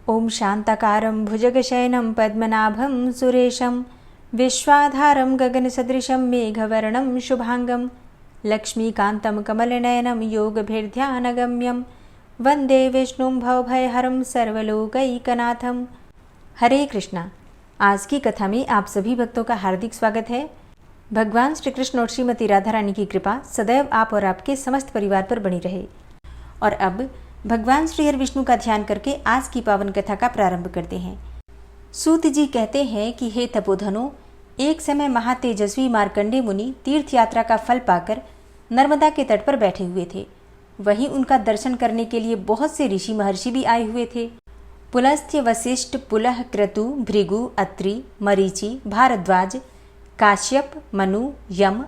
ओम शांताकारं भुजगशयनं पद्मनाभं सुरेशं विश्वाधारं गगनसदृशं मेघवर्णं शुभांगं लक्ष्मीकान्तं कमलनयनं योगभिर्ध्यानगम्यं वंदे विष्णुं भवभयहरं सर्वलोकैकनाथं। हरे कृष्णा। आज की कथा में आप सभी भक्तों का हार्दिक स्वागत है। भगवान श्री कृष्ण और श्रीमती राधा रानी की कृपा सदैव आप और आपके समस्त परिवार पर बनी रहे। और अब भगवान श्री हरि विष्णु का ध्यान करके आज की पावन कथा का प्रारंभ करते हैं। सूत जी कहते हैं कि हे तपोधनो, एक समय महातेजस्वी मार्कंडेय मुनि तीर्थ यात्रा का फल पाकर नर्मदा के तट पर बैठे हुए थे। वहीं उनका दर्शन करने के लिए बहुत से ऋषि महर्षि भी आए हुए थे। पुलस्त्य, वशिष्ठ, पुलह, क्रतु, भृगु, अत्रि, मरीचि, भारद्वाज, काश्यप, मनु, यम,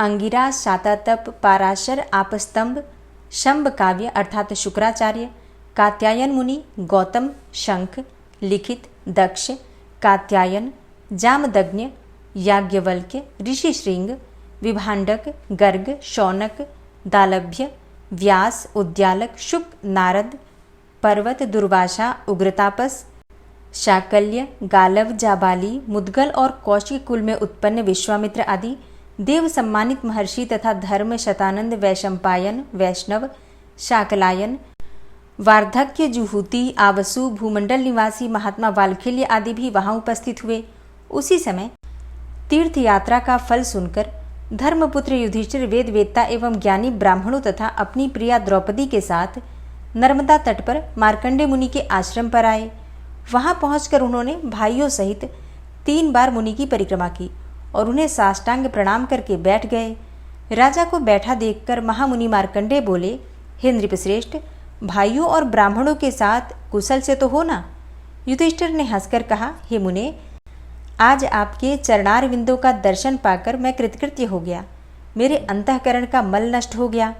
अंगिरा, शातातप, पाराशर, आपस्तंभ, शंभ काव्य अर्थात शुक्राचार्य, कात्यायन मुनि, गौतम, शंख, लिखित, दक्ष, कात्यायन, जामदग्न्य, याज्ञवल्क्य, ऋषि श्रृंग, विभांडक, गर्ग, शौनक, दालभ्य, व्यास, उद्यालक, शुक, नारद, पर्वत, दुर्वासा, उग्रतापस, शाकल्य, गालव, जाबाली, मुद्गल और कौशिक कुल में उत्पन्न विश्वामित्र आदि देव सम्मानित महर्षि तथा धर्म, शतानंद, वैशंपायन, वैष्णव, शाकलायन, वार्धक्य, जुहूति, आवसु, भूमंडल निवासी महात्मा वाल्खिल्य आदि भी वहां उपस्थित हुए। उसी समय तीर्थ यात्रा का फल सुनकर धर्मपुत्र युधिष्ठिर वेद वेत्ता एवं ज्ञानी ब्राह्मणों तथा अपनी प्रिया द्रौपदी के साथ नर्मदा तट पर मार्कंडेय मुनि के आश्रम पर आए। वहां पहुंचकर उन्होंने भाइयों सहित 3 बार मुनि की परिक्रमा की और उन्हें साष्टांग प्रणाम करके बैठ गए। राजा को बैठा देखकर महामुनि मार्कंडेय बोले, हे नृपश्रेष्ठ, भाइयों और ब्राह्मणों के साथ कुशल से तो हो ना? युधिष्ठिर ने हंसकर कहा, हे मुने, आज आपके चरणार विंदों का दर्शन पाकर मैं कृतकृत्य हो गया। मेरे अंतःकरण का मल नष्ट हो गया।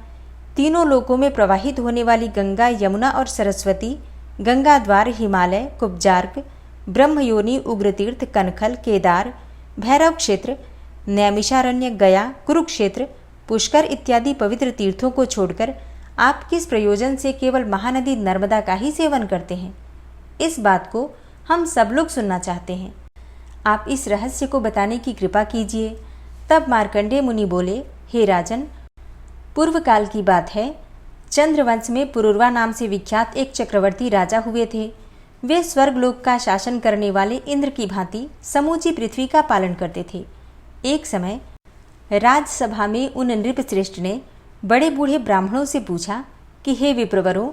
तीनों लोकों में प्रवाहित होने वाली गंगा, यमुना और सरस्वती, गंगा द्वार, हिमालय, कुब्जार्क, ब्रह्मयोनि, उग्रतीर्थ, कनखल, केदार, भैरव क्षेत्र, नैमिषारण्य, गया, कुरुक्षेत्र, पुष्कर इत्यादि पवित्र तीर्थों को छोड़कर आप किस प्रयोजन से केवल महानदी नर्मदा का ही सेवन करते हैं? इस बात को हम सब लोग सुनना चाहते हैं। आप इस रहस्य को बताने की कृपा कीजिए। तब मार्कंडेय मुनि बोले, हे राजन, पूर्व काल की बात है। चंद्रवंश में पुरुरवा नाम से विख्यात एक चक्रवर्ती राजा हुए थे। वे स्वर्गलोक का शासन करने वाले इंद्र की भांति समूची पृथ्वी का पालन करते थे। एक समय राजसभा में उन नृपश्रेष्ठ ने बड़े बूढ़े ब्राह्मणों से पूछा कि हे विप्रवरों,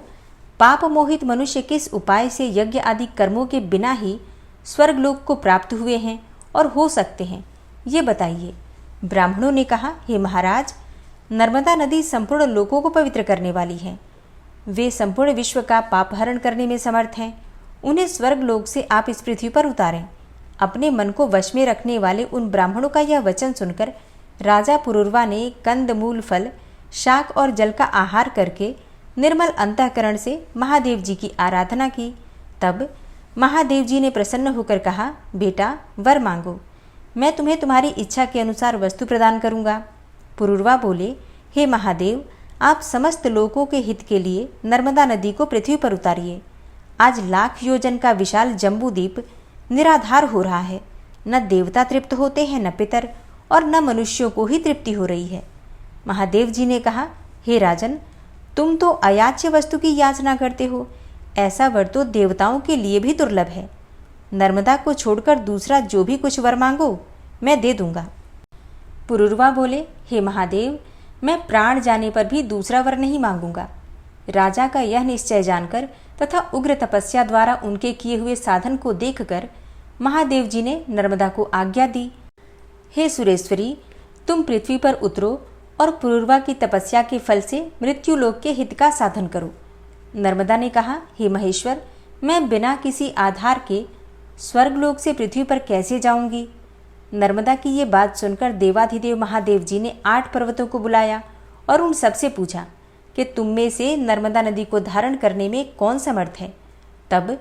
पाप मोहित मनुष्य किस उपाय से यज्ञ आदि कर्मों के बिना ही स्वर्गलोक को प्राप्त हुए हैं और हो सकते हैं, ये बताइए। ब्राह्मणों ने कहा, हे महाराज, नर्मदा नदी संपूर्ण लोकों को पवित्र करने वाली है। वे संपूर्ण विश्व का पापहरण करने में समर्थ हैं। उन्हें स्वर्गलोक से आप इस पृथ्वी पर उतारें। अपने मन को वश में रखने वाले उन ब्राह्मणों का यह वचन सुनकर राजा पुरुरवा ने कंद, मूल, फल, शाक और जल का आहार करके निर्मल अंतःकरण से महादेव जी की आराधना की। तब महादेव जी ने प्रसन्न होकर कहा, बेटा, वर मांगो, मैं तुम्हें तुम्हारी इच्छा के अनुसार वस्तु प्रदान करूंगा। पुरुरवा बोले, हे महादेव, आप समस्त लोगों के हित के लिए नर्मदा नदी को पृथ्वी पर उतारिए। आज लाख योजन का विशाल जम्बूद्वीप निराधार हो रहा है। न देवता तृप्त होते हैं, न पितर, और न मनुष्यों को ही तृप्ति हो रही है। महादेव जी ने कहा, हे राजन, तुम तो अयाच्य वस्तु की याचना करते हो। ऐसा वर तो देवताओं के लिए भी दुर्लभ है। नर्मदा को छोड़कर दूसरा जो भी कुछ वर मांगो, मैं दे दूंगा। पुरुरवा बोले, हे महादेव, मैं प्राण जाने पर भी दूसरा वर नहीं मांगूंगा। राजा का यह निश्चय जानकर तथा उग्र तपस्या द्वारा उनके किए हुए साधन को देखकर महादेव जी ने नर्मदा को आज्ञा दी, हे सुरेश्वरी, तुम पृथ्वी पर उतरो और पुरुरवा की तपस्या के फल से मृत्युलोक के हित का साधन करो। नर्मदा ने कहा, हे महेश्वर, मैं बिना किसी आधार के स्वर्गलोक से पृथ्वी पर कैसे जाऊंगी? नर्मदा की ये बात सुनकर देवाधिदेव महादेव जी ने 8 पर्वतों को बुलाया और उन सबसे पूछा कि तुम में से नर्मदा नदी को धारण करने में कौन समर्थ है? तब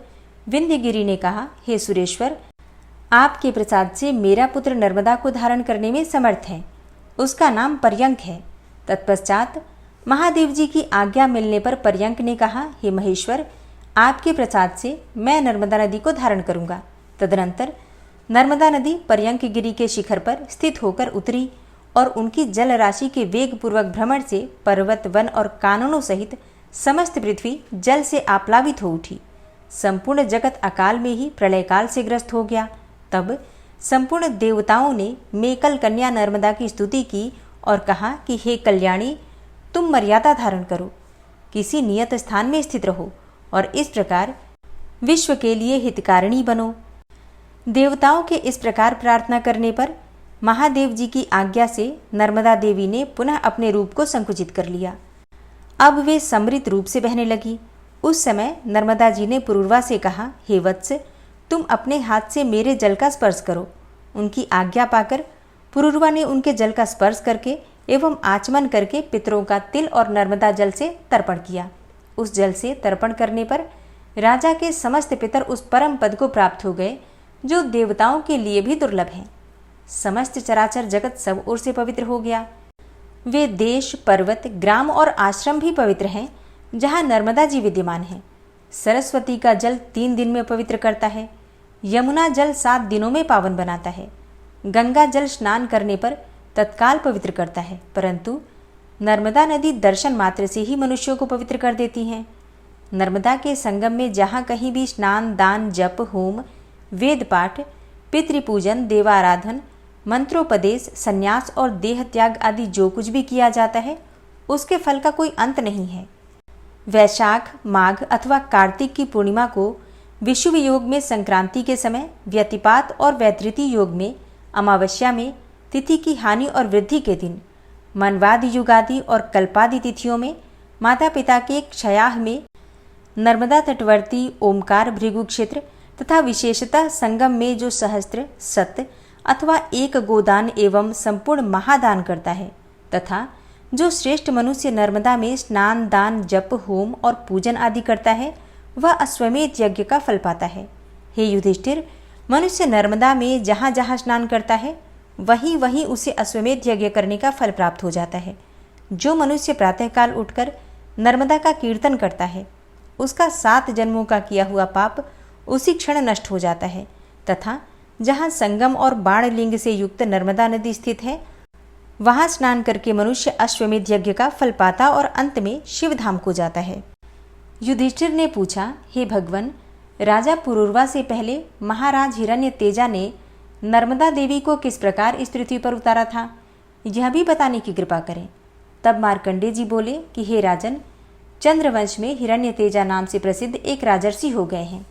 विंध्यगिरि ने कहा, हे सुरेश्वर, आपके प्रसाद से मेरा पुत्र नर्मदा को धारण करने में समर्थ है। उसका नाम पर्यंक है। तत्पश्चात महादेव जी की आज्ञा मिलने पर पर्यंक ने कहा, हे महेश्वर, आपके प्रसाद से मैं नर्मदा नदी को धारण करूंगा। तदनंतर नर्मदा नदी पर्यंकगिरी के शिखर पर स्थित होकर उतरी और उनकी जल राशि के वेगपूर्वक भ्रमण से पर्वत, वन और काननों सहित समस्त पृथ्वी जल से आप्लावित हो उठी। संपूर्ण जगत अकाल में ही प्रलय काल से ग्रस्त हो गया। तब संपूर्ण देवताओं ने मेकल कन्या नर्मदा की स्तुति की और कहा कि हे कल्याणी, तुम मर्यादा धारण करो, किसी नियत स्थान में स्थित रहो और इस प्रकार विश्व के लिए हितकारिणी बनो। देवताओं के इस प्रकार प्रार्थना करने पर महादेव जी की आज्ञा से नर्मदा देवी ने पुनः अपने रूप को संकुचित कर लिया। अब वे समृत रूप से बहने लगी। उस समय नर्मदा जी ने पुरूरवा से कहा, हे वत्स, तुम अपने हाथ से मेरे जल का स्पर्श करो। उनकी आज्ञा पाकर पुरूरवा ने उनके जल का स्पर्श करके एवं आचमन करके पितरों का तिल और नर्मदा जल से तर्पण किया। उस जल से तर्पण करने पर राजा के समस्त पितर उस परम पद को प्राप्त हो गए जो देवताओं के लिए भी दुर्लभ है। समस्त चराचर जगत सब ओर से पवित्र हो गया। वे देश, पर्वत, ग्राम और आश्रम भी पवित्र हैं जहाँ नर्मदा जी विद्यमान हैं। सरस्वती का जल 3 दिन में पवित्र करता है। यमुना जल 7 दिनों में पावन बनाता है। गंगा जल स्नान करने पर तत्काल पवित्र करता है, परंतु नर्मदा नदी दर्शन मात्र से ही मनुष्यों को पवित्र कर देती हैं। नर्मदा के संगम में जहाँ कहीं भी स्नान, दान, जप, होम, वेद पाठ, पितृपूजन, देवाराधन, मंत्रोपदेश, संन्यास और देह त्याग आदि जो कुछ भी किया जाता है उसके फल का कोई अंत नहीं है। वैशाख, माघ अथवा कार्तिक की पूर्णिमा को विषुव योग में संक्रांति के समय, व्यतिपात और वैधृति योग में अमावस्या में, तिथि की हानि और वृद्धि के दिन, मनवादि युगादि और कल्पादि तिथियों में, माता पिता के क्षयाह में, नर्मदा तटवर्ती ओमकार भृगु क्षेत्र तथा विशेषतः संगम में जो सहस्त्र, सत अथवा एक गोदान एवं संपूर्ण महादान करता है, तथा जो श्रेष्ठ मनुष्य नर्मदा में स्नान, दान, जप, होम और पूजन आदि करता है, वह अश्वमेध यज्ञ का फल पाता है। हे युधिष्ठिर, मनुष्य नर्मदा में जहाँ जहाँ स्नान करता है वहीं वहीं उसे अश्वमेध यज्ञ करने का फल प्राप्त हो जाता है। जो मनुष्य प्रातःकाल उठकर नर्मदा का कीर्तन करता है उसका 7 जन्मों का किया हुआ पाप उसी क्षण नष्ट हो जाता है, तथा जहाँ संगम और बाणलिंग से युक्त नर्मदा नदी स्थित है वहाँ स्नान करके मनुष्य अश्वमेध यज्ञ का फल पाता और अंत में शिवधाम को जाता है। युधिष्ठिर ने पूछा, हे भगवन, राजा पुरूरवा से पहले महाराज हिरण्यतेजा ने नर्मदा देवी को किस प्रकार इस पृथ्वी पर उतारा था, यह भी बताने की कृपा करें। तब मार्कंडेय जी बोले कि हे राजन, चंद्रवंश में हिरण्यतेजा नाम से प्रसिद्ध एक राजर्षि हो गए हैं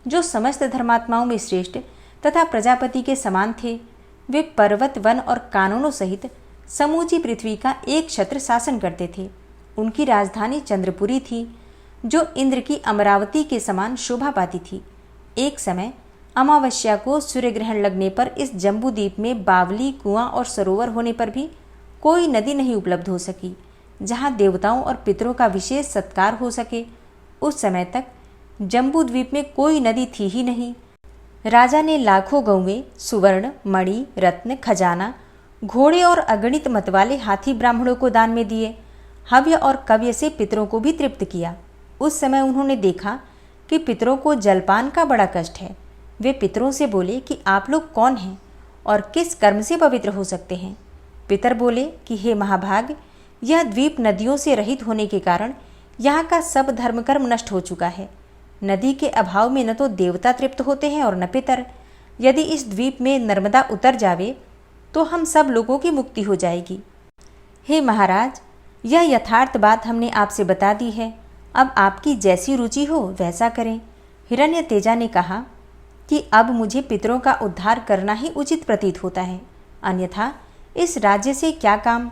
जो समस्त धर्मात्माओं में श्रेष्ठ तथा प्रजापति के समान थे। वे पर्वत, वन और कानूनों सहित समूची पृथ्वी का एक छत्र शासन करते थे। उनकी राजधानी चंद्रपुरी थी जो इंद्र की अमरावती के समान शोभा पाती थी। एक समय अमावस्या को सूर्य ग्रहण लगने पर इस जम्बूद्वीप में बावली, कुआं और सरोवर होने पर भी कोई नदी नहीं उपलब्ध हो सकी जहाँ देवताओं और पितरों का विशेष सत्कार हो सके। उस समय तक जम्बूद्वीप में कोई नदी थी ही नहीं। राजा ने लाखों गौवें, सुवर्ण, मणि, रत्न, खजाना, घोड़े और अगणित मतवाले हाथी ब्राह्मणों को दान में दिए। हव्य और कव्य से पितरों को भी तृप्त किया। उस समय उन्होंने देखा कि पितरों को जलपान का बड़ा कष्ट है। वे पितरों से बोले कि आप लोग कौन हैं और किस कर्म से पवित्र हो सकते हैं। पितर बोले कि हे महाभाग, यह द्वीप नदियों से रहित होने के कारण यहाँ का सब धर्मकर्म नष्ट हो चुका है। नदी के अभाव में न तो देवता तृप्त होते हैं और न पितर। यदि इस द्वीप में नर्मदा उतर जावे तो हम सब लोगों की मुक्ति हो जाएगी। हे महाराज, यह यथार्थ बात हमने आपसे बता दी है। अब आपकी जैसी रुचि हो वैसा करें। हिरण्यतेजा ने कहा कि अब मुझे पितरों का उद्धार करना ही उचित प्रतीत होता है, अन्यथा इस राज्य से क्या काम।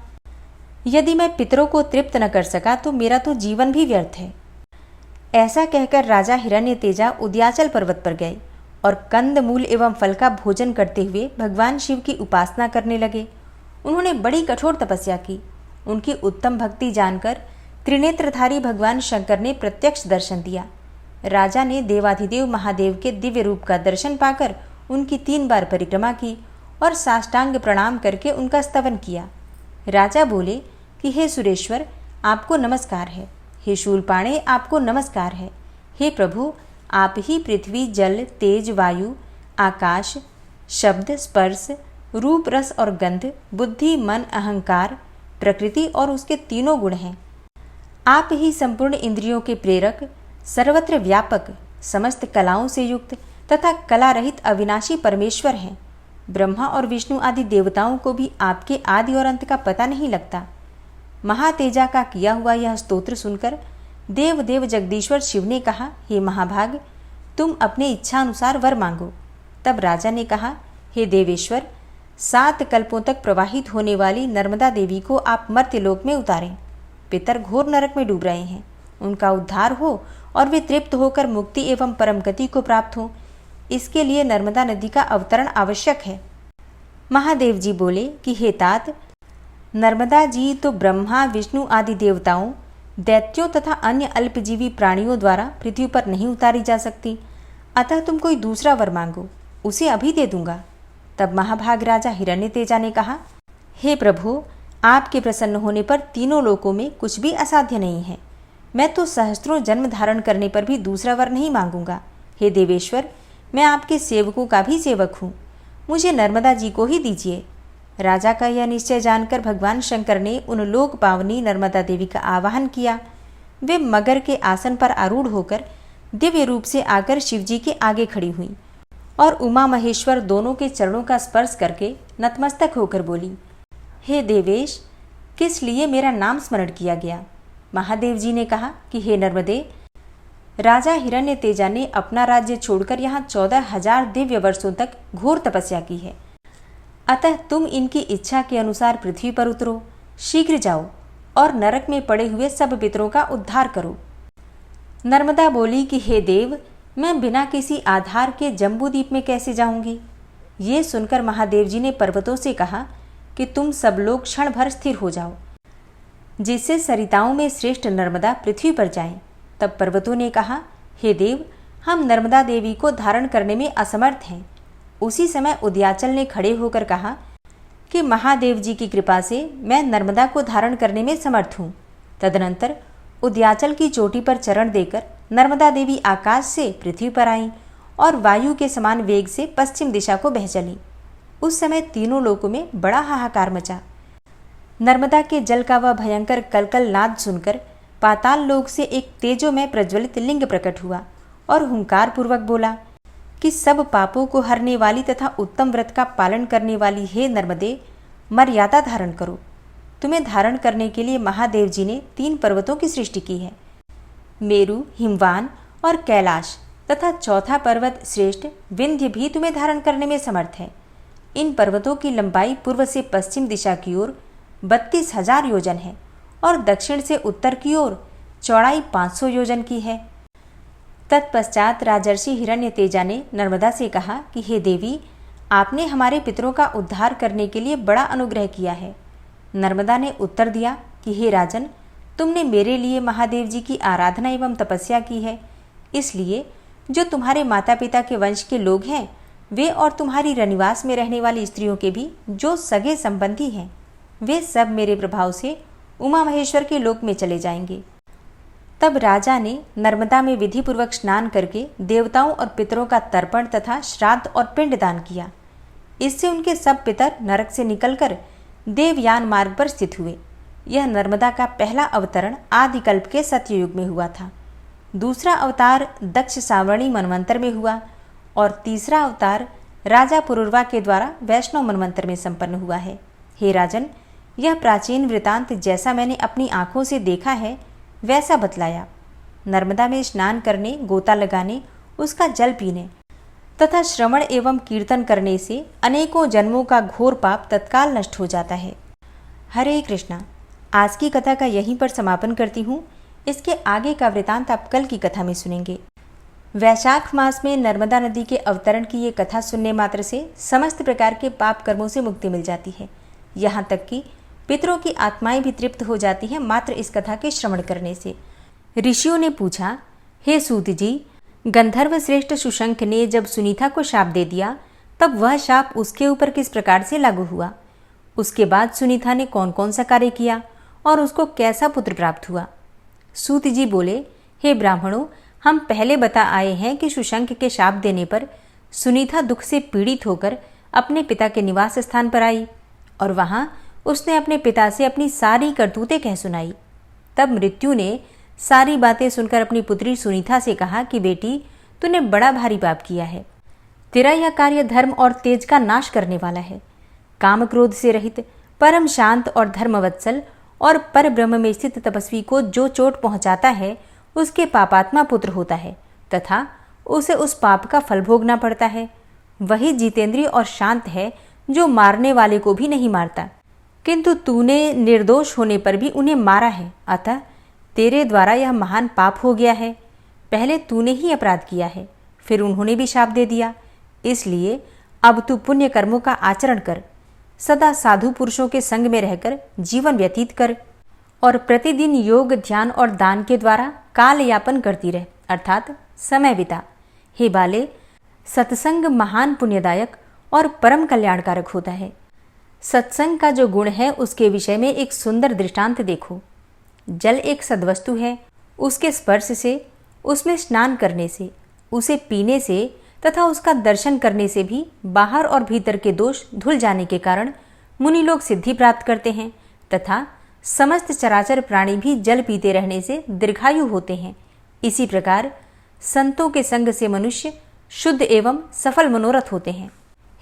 यदि मैं पितरों को तृप्त न कर सका तो मेरा तो जीवन भी व्यर्थ है। ऐसा कहकर राजा हिरण्यतेजा उद्याचल पर्वत पर गए और कंद मूल एवं फल का भोजन करते हुए भगवान शिव की उपासना करने लगे। उन्होंने बड़ी कठोर तपस्या की। उनकी उत्तम भक्ति जानकर त्रिनेत्रधारी भगवान शंकर ने प्रत्यक्ष दर्शन दिया। राजा ने देवाधिदेव महादेव के दिव्य रूप का दर्शन पाकर उनकी 3 बार परिक्रमा की और साष्टांग प्रणाम करके उनका स्तवन किया। राजा बोले कि हे सुरेश्वर, आपको नमस्कार है। हे शूलपाणे, आपको नमस्कार है। हे प्रभु, आप ही पृथ्वी, जल, तेज, वायु, आकाश, शब्द, स्पर्श, रूप, रस और गंध, बुद्धि, मन, अहंकार, प्रकृति और उसके तीनों गुण हैं। आप ही संपूर्ण इंद्रियों के प्रेरक, सर्वत्र व्यापक, समस्त कलाओं से युक्त तथा कला रहित अविनाशी परमेश्वर हैं। ब्रह्मा और विष्णु आदि देवताओं को भी आपके आदि और अंत का पता नहीं लगता। महातेजा का किया हुआ यह स्तोत्र सुनकर देव जगदीश्वर शिव ने कहा, हे महाभाग, तुम अपने इच्छा अनुसार वर मांगो। तब राजा ने कहा, हे देवेश्वर, 7 कल्पों तक प्रवाहित होने वाली नर्मदा देवी को आप मर्त्यलोक में उतारें। पितर घोर नरक में डूब रहे हैं, उनका उद्धार हो और वे तृप्त होकर मुक्ति एवं परम गति को प्राप्त हो, इसके लिए नर्मदा नदी का अवतरण आवश्यक है। महादेव जी बोले कि हे तात, नर्मदा जी तो ब्रह्मा, विष्णु आदि देवताओं, दैत्यों तथा अन्य अल्पजीवी प्राणियों द्वारा पृथ्वी पर नहीं उतारी जा सकती, अतः तुम कोई दूसरा वर मांगो, उसे अभी दे दूंगा। तब महाभाग राजा हिरण्यतेजा ने कहा, हे प्रभु, आपके प्रसन्न होने पर तीनों लोकों में कुछ भी असाध्य नहीं है। मैं तो सहस्त्रों जन्म धारण करने पर भी दूसरा वर नहीं मांगूंगा। हे देवेश्वर, मैं आपके सेवकों का भी सेवक हूँ, मुझे नर्मदा जी को ही दीजिए। राजा का यह निश्चय जानकर भगवान शंकर ने उन लोक पावनी नर्मदा देवी का आवाहन किया। वे मगर के आसन पर आरूढ़ होकर दिव्य रूप से आकर शिवजी के आगे खड़ी हुई और उमा महेश्वर दोनों के चरणों का स्पर्श करके नतमस्तक होकर बोली, हे देवेश, किस लिए मेरा नाम स्मरण किया गया? महादेव जी ने कहा कि हे नर्मदे, राजा हिरण्यतेजा ने अपना राज्य छोड़कर यहाँ 14,000 दिव्य वर्षों तक घोर तपस्या की है, अतः तुम इनकी इच्छा के अनुसार पृथ्वी पर उतरो, शीघ्र जाओ और नरक में पड़े हुए सब पितरों का उद्धार करो। नर्मदा बोली कि हे देव, मैं बिना किसी आधार के जम्बूद्वीप में कैसे जाऊंगी? ये सुनकर महादेव जी ने पर्वतों से कहा कि तुम सब लोग क्षण भर स्थिर हो जाओ, जिससे सरिताओं में श्रेष्ठ नर्मदा पृथ्वी पर जाएं। तब पर्वतों ने कहा, हे देव, हम नर्मदा देवी को धारण करने में असमर्थ हैं। उसी समय उदयाचल ने खड़े होकर कहा कि महादेव जी की कृपा से मैं नर्मदा को धारण करने में समर्थ हूँ। तदनंतर उदयाचल की चोटी पर चरण देकर नर्मदा देवी आकाश से पृथ्वी पर आईं और वायु के समान वेग से पश्चिम दिशा को बह चली। उस समय तीनों लोकों में बड़ा हाहाकार मचा। नर्मदा के जल का वह भयंकर कलकल नाद सुनकर पाताल लोक से एक तेजोमय प्रज्वलित लिंग प्रकट हुआ और हुंकार पूर्वक बोला कि सब पापों को हरने वाली तथा उत्तम व्रत का पालन करने वाली हे नर्मदे, मर्यादा धारण करो। तुम्हें धारण करने के लिए महादेव जी ने 3 पर्वतों की सृष्टि की है, मेरु, हिमवान और कैलाश, तथा चौथा पर्वत श्रेष्ठ विंध्य भी तुम्हें धारण करने में समर्थ है। इन पर्वतों की लंबाई पूर्व से पश्चिम दिशा की ओर 32,000 योजन है और दक्षिण से उत्तर की ओर चौड़ाई 500 योजन की है। तत्पश्चात राजर्षि हिरण्यतेजा ने नर्मदा से कहा कि हे देवी, आपने हमारे पितरों का उद्धार करने के लिए बड़ा अनुग्रह किया है। नर्मदा ने उत्तर दिया कि हे राजन, तुमने मेरे लिए महादेव जी की आराधना एवं तपस्या की है, इसलिए जो तुम्हारे माता पिता के वंश के लोग हैं, वे और तुम्हारी रनिवास में रहने वाली स्त्रियों के भी जो सगे संबंधी हैं, वे सब मेरे प्रभाव से उमा महेश्वर के लोक में चले जाएंगे। तब राजा ने नर्मदा में विधिपूर्वक स्नान करके देवताओं और पितरों का तर्पण तथा श्राद्ध और पिंडदान किया। इससे उनके सब पितर नरक से निकलकर देवयान मार्ग पर स्थित हुए। यह नर्मदा का पहला अवतरण आदिकल्प के सत्ययुग में हुआ था। दूसरा अवतार दक्ष सावर्णी मनवंतर में हुआ और तीसरा अवतार राजा पुरुरवा के द्वारा वैष्णव मनवंतर में संपन्न हुआ है। हे राजन, यह प्राचीन वृतांत जैसा मैंने अपनी आंखों से देखा है वैसा बतलाया। नर्मदा में स्नान करने, गोता लगाने, उसका जल पीने तथा श्रवण एवं कीर्तन करने से अनेकों जन्मों का घोर पाप तत्काल नष्ट हो जाता है। हरे कृष्णा। आज की कथा का यहीं पर समापन करती हूँ। इसके आगे का वृतांत आप कल की कथा में सुनेंगे। वैशाख मास में नर्मदा नदी के अवतरण की ये कथा सुनने मात्र से समस्त प्रकार के पाप कर्मों से मुक्ति मिल जाती है। यहाँ तक कि पितरों की आत्माएं भी तृप्त हो जाती हैं मात्र इस कथा के श्रवण करने से। ऋषियों ने पूछा, हे सूत जी, गंधर्व श्रेष्ठ सुशंख ने जब सुनीता को शाप दे दिया तब वह शाप उसके ऊपर किस प्रकार से लागू हुआ? उसके बाद सुनीता ने कौन कौन सा कार्य किया और उसको कैसा पुत्र प्राप्त हुआ? सूत जी बोले, हे ब्राह्मणों, हम पहले बता आए हैं कि सुशंक के शाप देने पर सुनीता दुख से पीड़ित होकर अपने पिता के निवास स्थान पर आई और वहां उसने अपने पिता से अपनी सारी करतूतें कह सुनाई। तब मृत्यु ने सारी बातें सुनकर अपनी पुत्री सुनीता से कहा कि बेटी, तूने बड़ा भारी पाप किया है। तेरा यह कार्य धर्म और तेज का नाश करने वाला है। काम क्रोध से रहित, परम शांत और धर्मवत्सल और पर ब्रह्म में स्थित तपस्वी को जो चोट पहुंचाता है उसके पापात्मा पुत्र होता है तथा उसे उस पाप का फल भोगना पड़ता है। वही जितेंद्रिय और शांत है जो मारने वाले को भी नहीं मारता, किंतु तूने निर्दोष होने पर भी उन्हें मारा है, अतः तेरे द्वारा यह महान पाप हो गया है। पहले तूने ही अपराध किया है, फिर उन्होंने भी शाप दे दिया। इसलिए अब तू पुण्य कर्मों का आचरण कर, सदा साधु पुरुषों के संग में रहकर जीवन व्यतीत कर और प्रतिदिन योग, ध्यान और दान के द्वारा काल यापन करती रह, अर्थात समय बिता। हे बाले, सत्संग महान पुण्यदायक और परम कल्याणकारक होता है। सत्संग का जो गुण है उसके विषय में एक सुंदर दृष्टांत देखो। जल एक सद्वस्तु है। उसके स्पर्श से, उसमें स्नान करने से, उसे पीने से तथा उसका दर्शन करने से भी बाहर और भीतर के दोष धुल जाने के कारण मुनि लोग सिद्धि प्राप्त करते हैं तथा समस्त चराचर प्राणी भी जल पीते रहने से दीर्घायु होते हैं। इसी प्रकार संतों के संग से मनुष्य शुद्ध एवं सफल मनोरथ होते हैं।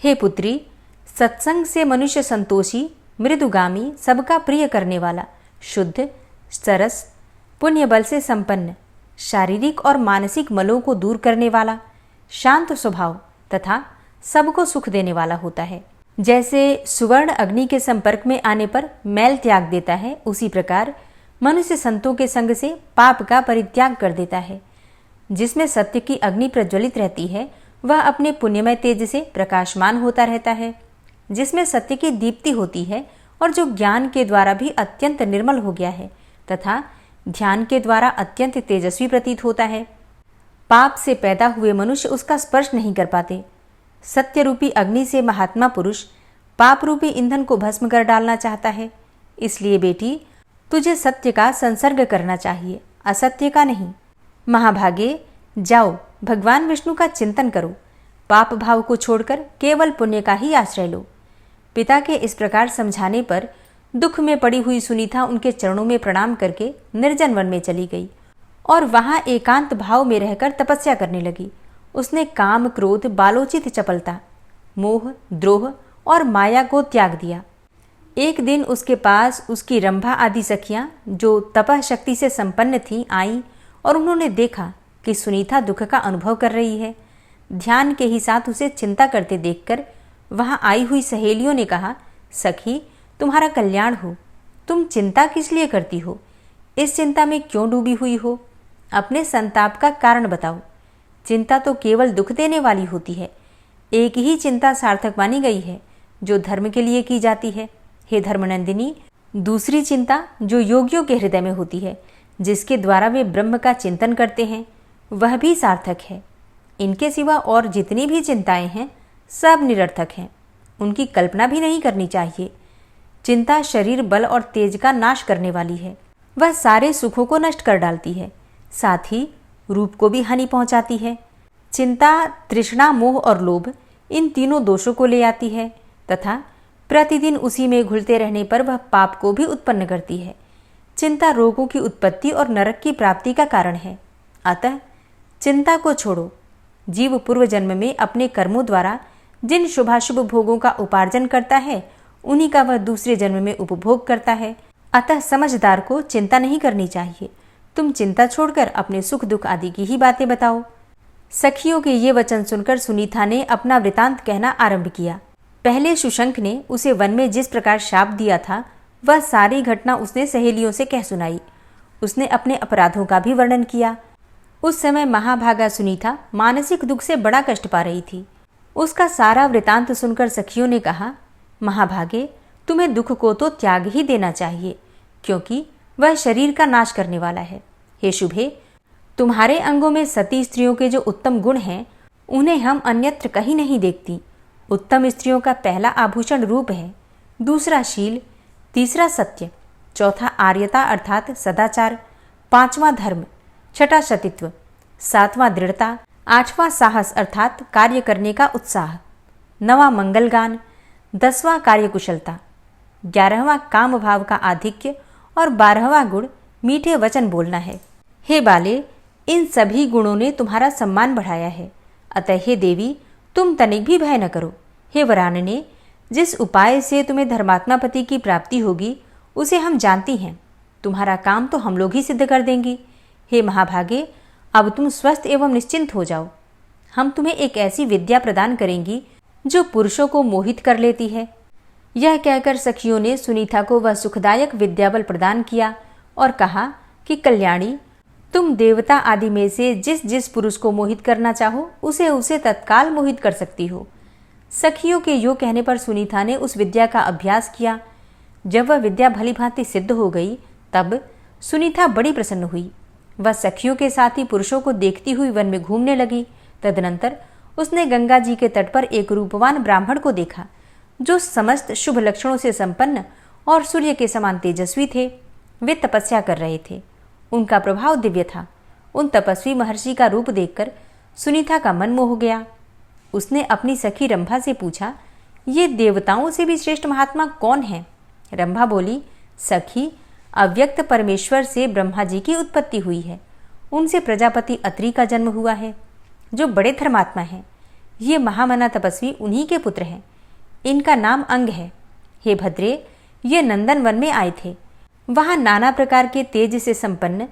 हे पुत्री, सत्संग से मनुष्य संतोषी, मृदुगामी, सबका प्रिय करने वाला, शुद्ध, सरस, पुण्य बल से संपन्न, शारीरिक और मानसिक मलों को दूर करने वाला, शांत स्वभाव तथा सबको सुख देने वाला होता है। जैसे सुवर्ण अग्नि के संपर्क में आने पर मैल त्याग देता है, उसी प्रकार मनुष्य संतों के संग से पाप का परित्याग कर देता है। जिसमें सत्य की अग्नि प्रज्वलित रहती है वह अपने पुण्यमय तेज से प्रकाशमान होता रहता है। जिसमें सत्य की दीप्ति होती है और जो ज्ञान के द्वारा भी अत्यंत निर्मल हो गया है तथा ध्यान के द्वारा अत्यंत तेजस्वी प्रतीत होता है। पाप से पैदा हुए मनुष्य उसका स्पर्श नहीं कर पाते। सत्य रूपी अग्नि से महात्मा पुरुष पाप रूपी ईंधन को भस्म कर डालना चाहता है। इसलिए बेटी, तुझे सत्य का संसर्ग करना चाहिए, असत्य का नहीं। महाभागे, जाओ भगवान विष्णु का चिंतन करो, पाप भाव को छोड़कर केवल पुण्य का ही आश्रय लो। पिता के इस प्रकार समझाने पर दुख में पड़ी हुई सुनीता उनके चरणों में प्रणाम करके निर्जन वन में चली गई और वहां एकांत भाव में रहकर तपस्या करने लगी। उसने काम, क्रोध, बालोचित चपलता, मोह, द्रोह और माया को त्याग दिया। एक दिन उसके पास उसकी रंभा आदि सखियां जो तपः शक्ति से संपन्न थीं आईं और उन्होंने देखा कि सुनीता दुख का अनुभव कर रही है। ध्यान के ही साथ उसे चिंता करते देखकर वहां आई हुई सहेलियों ने कहा, सखी, तुम्हारा कल्याण हो, तुम चिंता किस लिए करती हो? इस चिंता में क्यों डूबी हुई हो? अपने संताप का कारण बताओ। चिंता तो केवल दुख देने वाली होती है। एक ही चिंता सार्थक मानी गई है जो धर्म के लिए की जाती है। हे धर्मनंदिनी, दूसरी चिंता जो योगियों के हृदय में होती है, जिसके द्वारा वे ब्रह्म का चिंतन करते हैं, वह भी सार्थक है। इनके सिवा और जितनी भी चिंताएं हैं सब निरर्थक हैं, उनकी कल्पना भी नहीं करनी चाहिए। चिंता शरीर बल और तेज का नाश करने वाली है। वह सारे सुखों को नष्ट कर डालती है, साथ ही रूप को भी हानि पहुंचाती है। चिंता तृष्णा, मोह और लोभ इन तीनों दोषों को ले आती है तथा प्रतिदिन उसी में घुलते रहने पर वह पाप को भी उत्पन्न करती है। चिंता रोगों की उत्पत्ति और नरक की प्राप्ति का कारण है। अतः चिंता को छोड़ो। जीव पूर्व जन्म में अपने कर्मों द्वारा जिन शुभाशुभ भोगों का उपार्जन करता है, उन्हीं का वह दूसरे जन्म में उपभोग करता है। अतः समझदार को चिंता नहीं करनी चाहिए। तुम चिंता छोड़कर अपने सुख दुख आदि की ही बातें बताओ। सखियों के ये वचन सुनकर सुनीता ने अपना वृतांत कहना आरंभ किया। पहले सुशंक ने उसे वन में जिस प्रकार शाप दिया था, वह सारी घटना उसने सहेलियों से कह सुनाई। उसने अपने अपराधों का भी वर्णन किया। उस समय महाभागा सुनीता मानसिक दुख से बड़ा कष्ट पा रही थी। उसका सारा वृतांत सुनकर सखियों ने कहा, महाभागे, तुम्हें दुख को तो त्याग ही देना चाहिए, क्योंकि वह शरीर का नाश करने वाला है। हे शुभे, तुम्हारे अंगों में सती स्त्रियों के जो उत्तम गुण हैं, उन्हें हम अन्यत्र कहीं नहीं देखती। उत्तम स्त्रियों का पहला आभूषण रूप है, दूसरा शील, तीसरा सत्य, चौथा आर्यता अर्थात सदाचार, पांचवा धर्म, छठा सतित्व, 7वां दृढ़ता, 8वां साहस अर्थात कार्य करने का उत्साह, 9वां मंगलगान, 10वां कार्यकुशलता, 11वां काम भाव का आधिक्य और 12वां गुण मीठे वचन बोलना है। हे बाले, इन सभी गुणों ने तुम्हारा सम्मान बढ़ाया है, अतः हे देवी तुम तनिक भी भय न करो। हे वरानने, जिस उपाय से तुम्हें धर्मात्मा पति की प्राप्ति होगी उसे हम जानती हैं, तुम्हारा काम तो हम लोग ही सिद्ध कर देंगी। हे महाभागे, अब तुम स्वस्थ एवं निश्चिंत हो जाओ। हम तुम्हें एक ऐसी विद्या प्रदान करेंगी जो पुरुषों को मोहित कर लेती है। यह कहकर सखियों ने सुनीता को वह सुखदायक विद्याबल प्रदान किया और कहा कि कल्याणी, तुम देवता आदि में से जिस जिस पुरुष को मोहित करना चाहो उसे उसे तत्काल मोहित कर सकती हो। सखियों के योग कहने पर सुनीता ने उस विद्या का अभ्यास किया। जब वह विद्या भली भांति सिद्ध हो गई तब सुनीता बड़ी प्रसन्न हुई। वह सखियों के साथ ही पुरुषों को देखती हुई वन में घूमने लगी। तदनंतर उसने गंगा जी के तट पर एक रूपवान ब्राह्मण को देखा जो समस्त शुभ लक्षणों से संपन्न और सूर्य के समान तेजस्वी थे। वे तपस्या कर रहे थे, उनका प्रभाव दिव्य था। उन तपस्वी महर्षि का रूप देखकर सुनीता का मन मोह गया। उसने अपनी सखी रंभा से पूछा, ये देवताओं से भी श्रेष्ठ महात्मा कौन है? रंभा बोली, सखी, अव्यक्त परमेश्वर से ब्रह्मा जी की उत्पत्ति हुई है। उनसे प्रजापति अत्रि का जन्म हुआ है जो बड़े धर्मात्मा हैं। ये महामना तपस्वी उन्हीं के पुत्र हैं। इनका नाम अंग है। हे भद्रे, ये नंदन वन में आए थे। वहां नाना प्रकार के तेज से संपन्न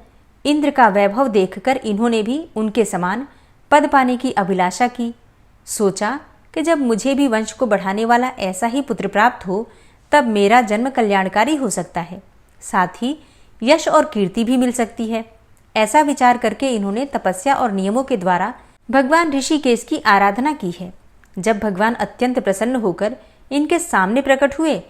इंद्र का वैभव देखकर इन्होंने भी उनके समान पद पाने की अभिलाषा की। सोचा कि जब मुझे भी वंश को बढ़ाने वाला ऐसा ही पुत्र प्राप्त हो तब मेरा जन्म कल्याणकारी हो सकता है, साथ ही यश और कीर्ति भी मिल सकती है। ऐसा विचार करके इन्होंने तपस्या और नियमों के द्वारा भगवान ऋषिकेश की आराधना की है। जब भगवान अत्यंत प्रसन्न होकर इनके सामने प्रकट हुए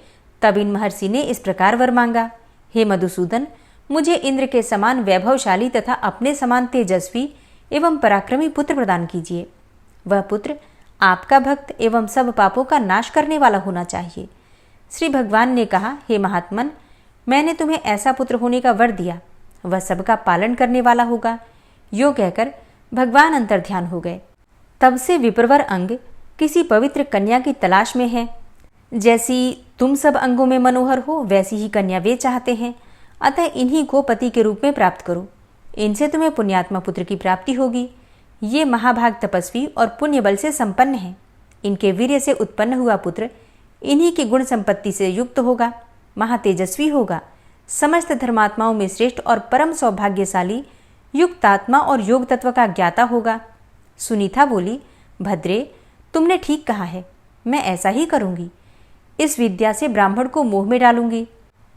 तब इन महर्षि ने इस प्रकार वर मांगा, हे मधुसूदन, मुझे इंद्र के समान वैभवशाली तथा अपने समान तेजस्वी एवं पराक्रमी पुत्र प्रदान कीजिए। वह पुत्र आपका भक्त एवं सब पापों का नाश करने वाला होना चाहिए। श्री भगवान ने कहा, हे महात्मन, मैंने तुम्हें ऐसा पुत्र होने का वर दिया, वह सबका पालन करने वाला होगा। यो कहकर भगवान अंतर्ध्यान हो गए। तब से विप्रवर अंग किसी पवित्र कन्या की तलाश में है। जैसी तुम सब अंगों में मनोहर हो वैसी ही कन्या वे चाहते हैं, अतः इन्हीं को पति के रूप में प्राप्त करो। इनसे तुम्हें पुण्यात्मा पुत्र की प्राप्ति होगी। ये महाभाग तपस्वी और पुण्य बल से संपन्न हैं। इनके वीर्य से उत्पन्न हुआ पुत्र इन्हीं की गुण संपत्ति से युक्त होगा, महातेजस्वी होगा, समस्त धर्मात्माओं में श्रेष्ठ और परम सौभाग्यशाली युक्तात्मा और योग तत्व का ज्ञाता होगा। सुनीता बोली, भद्रे, तुमने ठीक कहा है, मैं ऐसा ही करूंगी। इस विद्या से ब्राह्मण को मोह में डालूंगी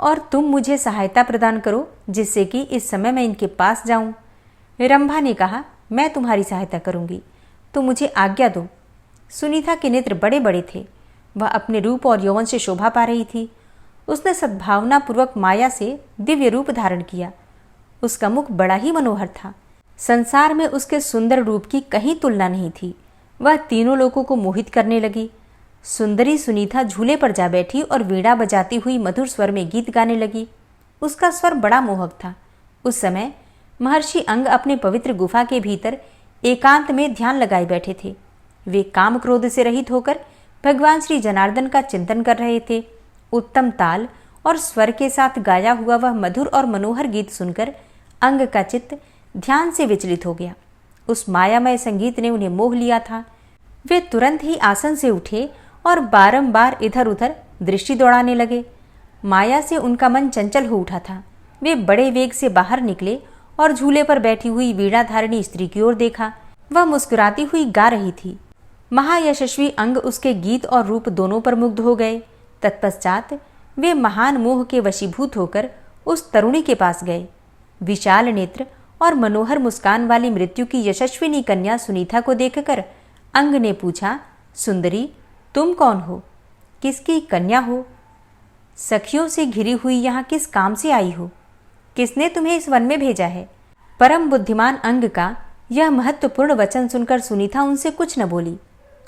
और तुम मुझे सहायता प्रदान करो जिससे कि इस समय मैं इनके पास जाऊं। रंभा ने कहा, मैं तुम्हारी सहायता करूंगी, तो मुझे आज्ञा दो। सुनीता के नेत्र बड़े बड़े थे। वह अपने रूप और यौवन से शोभा पा रही थी। उसने सद्भावना पूर्वक माया से दिव्य रूप धारण किया। उसका मुख बड़ा ही मनोहर था। संसार में उसके सुंदर रूप की कहीं तुलना नहीं थी। वह तीनों लोगों को मोहित करने लगी। सुंदरी सुनीता झूले पर जा बैठी और वीणा बजाती हुई मधुर स्वर में गीत गाने लगी। उसका स्वर बड़ा मोहक था। उस समय महर्षि अंग अपने पवित्र गुफा के भीतर एकांत में ध्यान लगाए बैठे थे। वे काम क्रोध से रहित होकर भगवान श्री जनार्दन का चिंतन कर रहे थे। उत्तम ताल और स्वर के साथ गाया हुआ वह मधुर और मनोहर गीत सुनकर अंग का चित्त ध्यान से विचलित हो गया। उस मायामय संगीत ने उन्हें मोह लिया था। वे तुरंत ही आसन से उठे और बारंबार इधर उधर दृष्टि दौड़ाने लगे। माया से उनका मन चंचल हो उठा था। वे बड़े वेग से बाहर निकले और झूले पर बैठी हुई वीणाधारिणी स्त्री की ओर देखा। वह मुस्कुराती हुई गा रही थी। महायशस्वी अंग उसके गीत और रूप दोनों पर मुग्ध हो गए। तत्पश्चात वे महान मोह के वशीभूत होकर उस तरुणी के पास गए। विशाल नेत्र और मनोहर मुस्कान वाली मृत्यु की यशस्विनी कन्या सुनीता को देखकर अंग ने पूछा, सुंदरी, तुम कौन हो? किसकी कन्या हो? सखियों से घिरी हुई यहाँ किस काम से आई हो? किसने तुम्हें इस वन में भेजा है? परम बुद्धिमान अंग का यह महत्वपूर्ण वचन सुनकर सुनीता उनसे कुछ न बोली।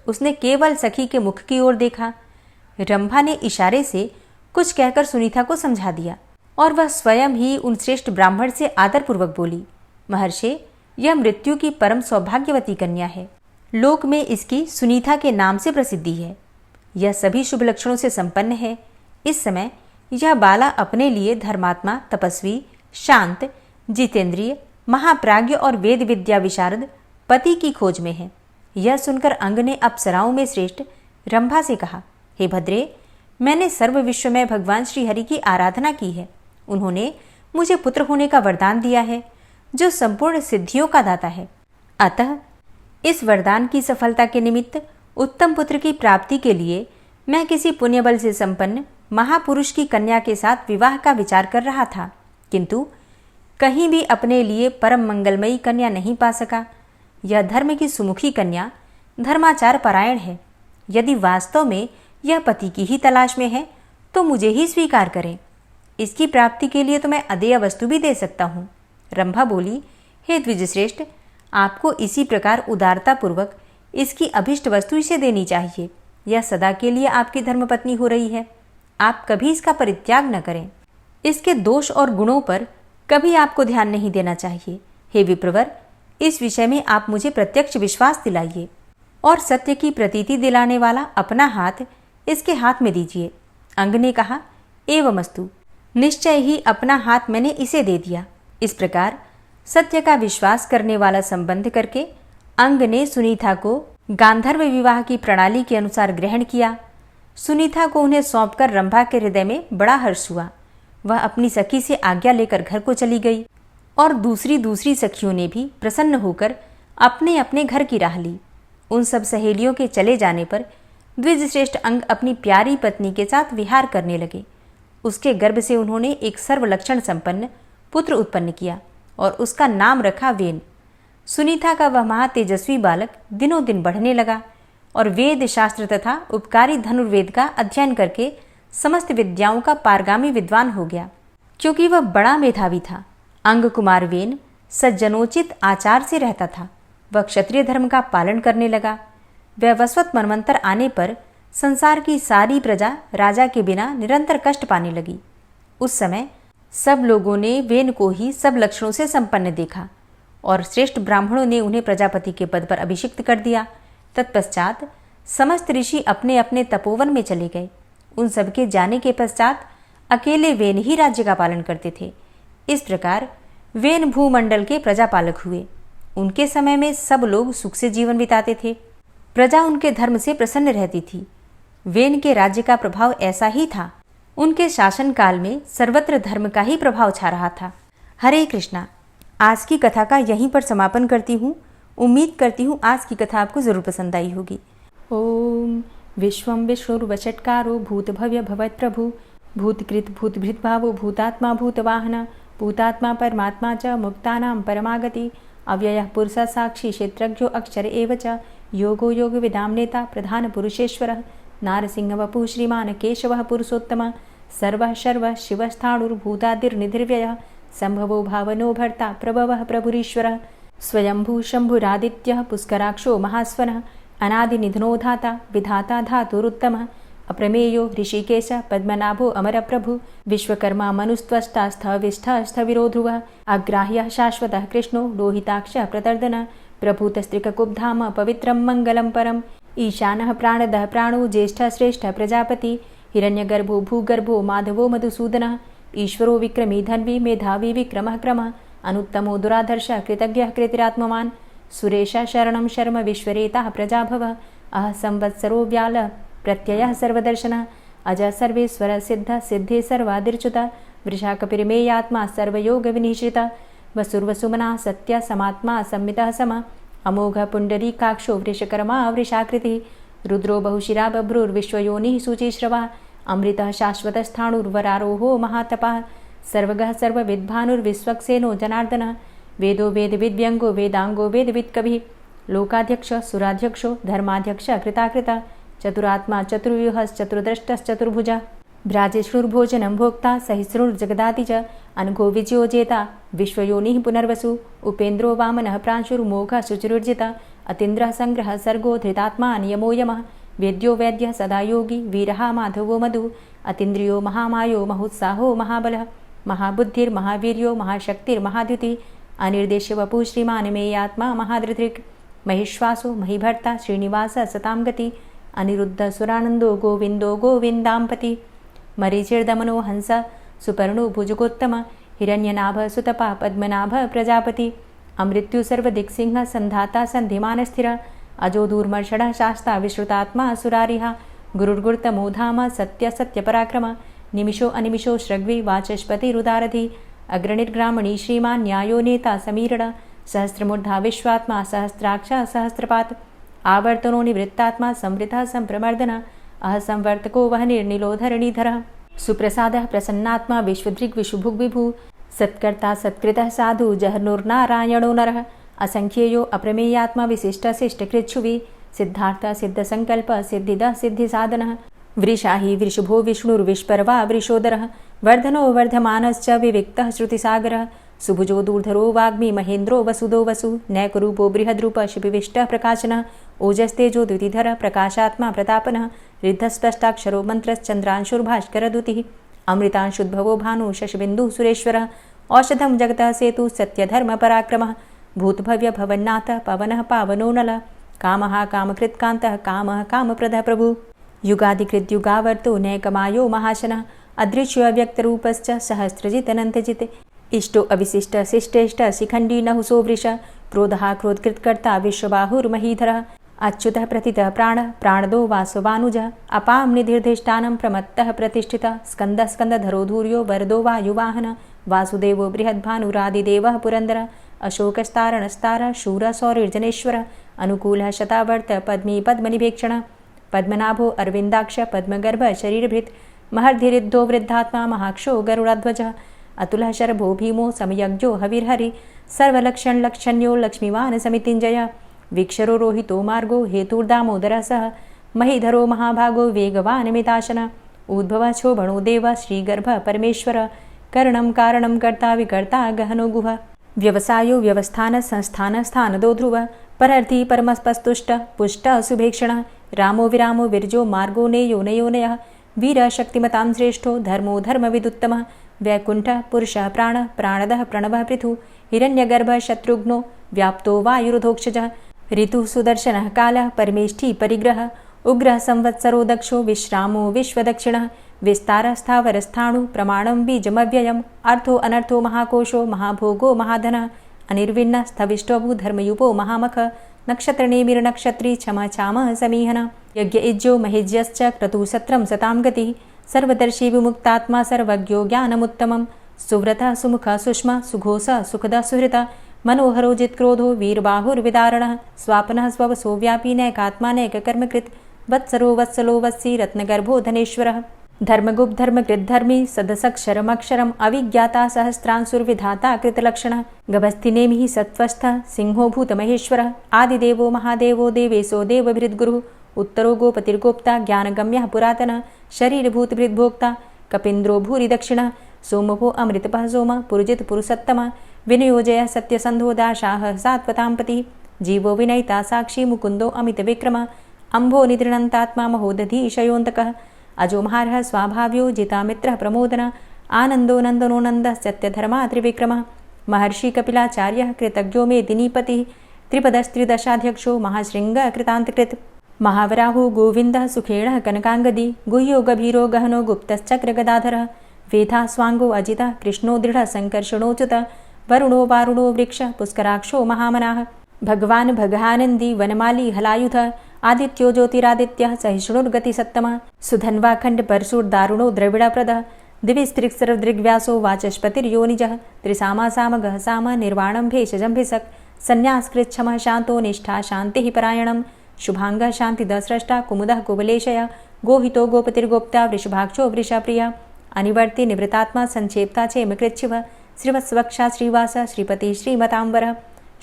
उसने केवल सखी के मुख की ओर देखा। रंभा ने इशारे से कुछ कहकर सुनीता को समझा दिया और वह स्वयं ही उन श्रेष्ठ ब्राह्मण से आदरपूर्वक बोली, महर्षि, यह मृत्यु की परम सौभाग्यवती कन्या है। लोक में इसकी सुनीता के नाम से प्रसिद्धि है। यह सभी शुभ लक्षणों से संपन्न है। इस समय यह बाला अपने लिए धर्मात्मा, तपस्वी, शांत, जितेंद्रिय, महाप्राज्ञ और वेद विद्या विशारद पति की खोज में है। यह सुनकर अंग ने अप्सराओं में श्रेष्ठ रंभा से कहा, हे भद्रे, मैंने सर्व विश्व में भगवान श्री हरि की आराधना की है। उन्होंने मुझे पुत्र होने का वरदान दिया है, जो संपूर्ण सिद्धियों का दाता है। अतः इस वरदान की सफलता के निमित्त उत्तम पुत्र की प्राप्ति के लिए मैं किसी पुण्यबल से संपन्न महापुरुष की कन्या के साथ विवाह का विचार कर रहा था, किंतु कहीं भी अपने लिए परम मंगलमयी कन्या नहीं पा सका। यह धर्म की सुमुखी कन्या धर्माचार परायण है। यदि वास्तव में यह पति की ही तलाश में है तो मुझे ही स्वीकार करें। इसकी प्राप्ति के लिए तो मैं अदेय वस्तु भी दे सकता हूँ। रंभा बोली, हे द्विजश्रेष्ठ, आपको इसी प्रकार उदारतापूर्वक इसकी अभिष्ट वस्तु इसे देनी चाहिए। यह सदा के लिए आपकी धर्मपत्नी हो रही है। आप कभी इसका परित्याग न करें। इसके दोष और गुणों पर कभी आपको ध्यान नहीं देना चाहिए। हे विप्रवर, इस विषय में आप मुझे प्रत्यक्ष विश्वास दिलाइए और सत्य की प्रतीति दिलाने वाला अपना हाथ इसके हाथ में दीजिए। अंग ने कहा, एवमस्तु, निश्चय ही अपना हाथ मैंने इसे दे दिया। इस प्रकार सत्य का विश्वास करने वाला संबंध करके अंग ने सुनीता को गांधर्व विवाह की प्रणाली के अनुसार ग्रहण किया। सुनीता को उन्हें सौंपकर रंभा के हृदय में बड़ा हर्ष हुआ। वह अपनी सखी से आज्ञा लेकर घर को चली गई और दूसरी सखियों ने भी प्रसन्न होकर अपने अपने घर की राह ली। उन सब सहेलियों के चले जाने पर द्विजश्रेष्ठ अंग अपनी प्यारी पत्नी के साथ विहार करने लगे। उसके गर्भ से उन्होंने एक सर्वलक्षण संपन्न पुत्र उत्पन्न किया और उसका नाम रखा वेन। सुनीता का वह महातेजस्वी बालक दिनों दिन बढ़ने लगा और वेद शास्त्र तथा उपकारी धनुर्वेद का अध्ययन करके समस्त विद्याओं का पारगामी विद्वान हो गया। क्योंकि वह बड़ा मेधावी था, अंग कुमार वेन सज्जनोचित आचार से रहता था। वह क्षत्रिय धर्म का पालन करने लगा। वैवस्वत मनवंतर आने पर संसार की सारी प्रजा राजा के बिना निरंतर कष्ट पाने लगी। उस समय सब लोगों ने वेन को ही सब लक्षणों से संपन्न देखा और श्रेष्ठ ब्राह्मणों ने उन्हें प्रजापति के पद पर अभिषिक्त कर दिया। तत्पश्चात समस्त ऋषि अपने अपने तपोवन में चले गए। उन सबके जाने के पश्चात अकेले वेन ही राज्य का पालन करते थे। इस प्रकार वेन भूमंडल के प्रजापालक हुए। उनके समय में सब लोग सुख से जीवन बिताते थे। प्रजा उनके धर्म से प्रसन्न रहती थी। वेन के राज्य का प्रभाव ऐसा ही था। उनके शासन काल में सर्वत्र धर्म का ही प्रभाव छा रहा था। हरे कृष्णा। आज की कथा का यहीं पर समापन करती हूँ। उम्मीद करती हूँ आज की कथा आपको जरूर पसंद आई होगी। ओम विश्वं विष्णुर्वषट्कारो भूतभव्य भवत्प्रभु भूतकृत भूतभृत भावो भूतात्मा भूतवाहन भूतात्मा परमात्मा च मुक्तानां परमागति अव्ययः पुरुषः साक्षी क्षेत्रज्ञो अक्षर एव च योगो योगविदां नेता प्रधान पुरुषेश्वरः नारसिंहवपुः श्रीमान् केशवः पुरुषोत्तमः सर्वः शर्वः शिवस्थाणुर्भूतादिर्निधिर्व्ययः संभवो भावनो भर्ता प्रभवः प्रभुरीश्वरः स्वयंभू शंभुरादित्यः पुष्कराक्षो महास्वनः अनादिनिधनो धाता विधाता धातुरुत्तमः अप्रमेयो ऋषिकेश पद्मनाभो अमरप्रभु विश्वकर्मा मनुस्त्वष्टा स्थविष्ठः स्थविरो ध्रुवः अग्राह्यः शाश्वतः कृष्णो लोहिताक्षः प्रतर्दनः प्रभूतस्त्रिककुब्धाम पवित्रं मङ्गलं परम् ईशानः प्राणदः प्राणो ज्येष्ठः श्रेष्ठः प्रजापति हिरण्यगर्भो भूगर्भो माधवो मधुसूदनः ईश्वरो विक्रमी धन्वी मेधावी विक्रमः क्रमः अनुत्तमो दुराधर्षः कृतज्ञः कृतिरात्मवान् सुरेशः शरणं शर्म विश्वरेताः प्रजाभवः अह संवत्सरो व्यालः प्रत्ययः सर्वदर्शनः अजः सर्वेश्वरः सिद्धः सिद्धे सर्वादिर्च्युतः वृषाकपिर्मेयात्मा सर्वयोगविनिश्रितः वसुर्वसुमनः सत्यः समात्मा संमितः समः अमोघः पुण्डरीकाक्षो वृषकर्मा वृषाकृतिः रुद्रो बहुशिरा बभ्रुर्विश्वयोनिः शुचिश्रवः अमृतः शाश्वतस्थाणुर्वरारोहो महातपः सर्वगः सर्वविद्भानुर्विश्वक्सेनो जनार्दनः वेदो वेदविद्व्यङ्गो वेदाङ्गो वेदवित्कविः लोकाध्यक्षः सुराध्यक्षो धर्माध्यक्षः कृताकृतः चतुरात्मा चतुर्व्यूहश्चतुर्द्रष्टश्चतुर्भुजः भ्राजेष्णुर्भोजनं भोक्ता सहिष्णुर्जगदाति च अनघो विजयो जेता विश्वयोनिः पुनर्वसु उपेन्द्रो वामनः प्रांशुर्मोघः शुचिरुर्जितः अतीन्द्रः संग्रहः सर्गो धृतात्मा नियमो यमः वेद्यो वैद्यः सदा योगी वीरः माधवो मधु अतीन्द्रियो महामायो महोत्साहो महाबलः महाबुद्धिर्महावीर्यो महाशक्तिर्महाद्युतिः अनिर्देश्य वपुः श्रीमान् मेयात्मा महाधृतिक् महिश्वासो महिभर्ता श्रीनिवास सतां गति अनिरुद्ध सुरानन्दो गोविन्दो गोविन्दाम्पति मरीचिर्दमनो हंस सुपर्णो भुजगोत्तम हिरण्यनाभ सुतपा पद्मनाभ प्रजापति अमृत्यु सर्वदिक्सिंह संधाता संधिमान स्थिर अजो दूर्मर्षण शास्ता विश्रुतात्मा सुरारिहा गुरुर्गुर्तमो धाम सत्य सत्यपराक्रम निमिषो अनिमिषो श्रग्वी वाचस्पतिरुदारधि अग्रणिर्ग्रामणी श्रीमान् न्यायो नेता समीरण सहस्रमूर्धा विश्वात्मा सहस्राक्ष सहस्रपात् आवर्तनो निवृत्तात्मा संवृतः संप्रमर्दन अहसंवर्तको वहनिर्निलोधरणीधरः सुप्रसादः प्रसन्नात्मा विश्वदृग् विशुभुग् विभु सत्कर्ता सत्कृतः साधु जहर्नुर्नारायणो नरः असंख्येयो अप्रमेयात्मा विशिष्टशिष्टकृच्छुवि सिद्धार्थ सिद्धसंकल्प सिद्धिदः सिद्धिसाधनः वृषाहि वृषभो विष्णुर्विष्पर्वा वृषोदरः वर्धनो वर्धमानश्च विविक्तः श्रुतिसागरः सुभुजो दूर्धरो वाग्मी महेन्द्रो वसुदो वसु नैकरूपो बृहद्रूप शिपिविष्टः प्रकाशनः ओजस्तेजो द्युतिधर प्रकाशात्मा प्रतापनः रिद्धस्पष्टाक्षरो मन्त्रश्चन्द्रांशुर्भास्करदुतिः अमृतांशुद्भवो भानु शशबिन्दुः सुरेश्वरः औषधं जगतः सेतु सत्यधर्मपराक्रमः भूतभव्य भवन्नाथ पवनः पावनो नलः कामः कामकृत्कान्तः कामः कामप्रदः प्रभु युगादिकृद्युगावर्तो नैकमायो महाशनः अदृश्यो अव्यक्तरूपश्च सहस्रजितनन्तजिते इष्टो अविशिष्ट शिष्टेष्ट शिखण्डी नहुसो वृष क्रोधः क्रोधकृत्कर्ता विश्वबाहुर्महीधरः अच्युतः प्रतितः प्राणः प्राणदो वासवानुजः अपां निधिर्धिष्ठानं प्रमत्तः प्रतिष्ठितः स्कन्दः स्कन्दधरो धूर्यो वरदो वायुवाहनः वासुदेवो बृहद्भानुरादिदेवः पुरन्दरः अशोकस्तारणस्तारः शूरः सौरिर्जनेश्वरः अनुकूलः शतावर्त पद्मी पद्मनिभेक्षणः पद्मनाभो अरविन्दाक्ष पद्मगर्भ शरीरभृत् महर्धिरिद्धो वृद्धात्मा महाक्षो गरुडाध्वजः अतुलः शरभो भीमो समयज्ञो हविर्हरि सर्वलक्षणलक्षण्यो लक्ष्मीवान् समितिञ्जयः वीक्षरो रोहितो मार्गो हेतुर्दामोदरः सः महीधरो महाभागो वेगवान् मिताशनः उद्भवः क्षोभणो देवः श्रीगर्भः परमेश्वरः करणं कारणं कर्ता विकर्ता गहनो गुहः व्यवसायो व्यवस्थान संस्थान स्थानदो ध्रुवः परर्थी परमस्पस्तुष्ट पुष्ट सुभेक्षणः रामो विरामो विरजो मार्गो नेयो नयोनयः वीरः शक्तिमतां श्रेष्ठो धर्मो धर्मविदुत्तमः वैकुण्ठः पुरुषः प्राणः प्राणदः प्रणवः पृथुः हिरण्यगर्भः शत्रुघ्नो व्याप्तो वायुरुधोक्षजः ऋतुः सुदर्शनः कालः परमेष्ठी परिग्रहः उग्रः संवत्सरो दक्षो विश्रामो विश्वदक्षिणः विस्तारस्थावरस्थाणु प्रमाणं बीजमव्ययम् अर्थो अनर्थो महाकोशो महाभोगो महाधनः अनिर्विण्णः स्थविष्टोभू धर्मयुपो महामख नक्षत्रनेमिर्नक्षत्री क्षमा चामः समीहनः यज्ञ इज्यो महेज्यश्च क्रतुसत्रं सतां गतिः सर्वदर्शी विमुक्तात्मा सर्वज्ञो ज्ञानमुत्तमं सुव्रतः सुमुखः सुष्मा सुघोषः सुखदः सुहृतः मनोहरो जित्क्रोधो वीरबाहुर्विदारणः स्वापनः स्ववसो व्यापी नैकात्मा नैककर्मकृत् वत्सरो वत्सलो वत्सी रत्नगर्भो धनेश्वरः धर्मगुप्त धर्मकृद्धर्मी सदसक्षरमक्षरम् अविज्ञाता सहस्रांशुर्विधाता कृतलक्षणः गभस्तिनेमिः सत्त्वस्थः सिंहो भूतमहेश्वरः आदिदेवो महादेवो देवेशो देवभृद्गुरुः उत्तरो गोपतिर्गोप्ता ज्ञानगम्यः पुरातनः शरीरभूतभृद्भोक्ता कपीन्द्रो भूरि दक्षिणः सोमभो अमृतपः सोमः पुरुजित पुरुषोत्तमः विनियोजयः सत्यसन्धो दाशाः सात्वताम्पतिः जीवो विनयिता साक्षी मुकुन्दो अमितविक्रमः अम्भो निदृणन्तात्मा महोदधीशयोऽन्तकः अजोमहारः स्वाभाव्यो जितामित्रः प्रमोदनः आनन्दो नन्दनो नन्दः सत्यधर्मा त्रिविक्रमः महर्षि कपिलाचार्यः कृतज्ञो मेदिनीपतिः त्रिपदस्त्रिदशाध्यक्षो महाशृङ्गः कृतान्तकृत् महावराहो गोविन्दः सुखेणः कनकाङ्गदी गुह्यो गभीरो गहनो गुप्तश्चक्रगदाधरः वेधा स्वाङ्गो अजितः कृष्णो दृढः सङ्कर्षणोच्युतः वरुणो वारुणो वृक्षः पुष्कराक्षो महामनाः भगवान् भगानन्दी वनमाली हलायुधः आदित्यो ज्योतिरादित्यः सहिष्णुर्गतिसत्तमः सुधन्वाखण्ड परशुर्दारुणो द्रविडप्रदः दिविस्त्रिक्सर्वदृग्व्यासो वाचस्पतिर्योनिजः त्रिसामासामगः साम निर्वाणं भेषजं भिषक् सन्न्यासकृच्छमः शान्तो निष्ठा शान्तिः परायणं शुभाङ्गः शान्तिदस्रष्टा कुमुदः कुवलेशयः गोहितो गोपतिर्गोप्ता वृषभाक्षो वृषप्रियः अनिवर्ति निवृतात्मा संक्षेप्ता चेमकृच्छिवः श्रीवत्सवक्षा श्रीवास श्रीपति श्रीमताम्बरः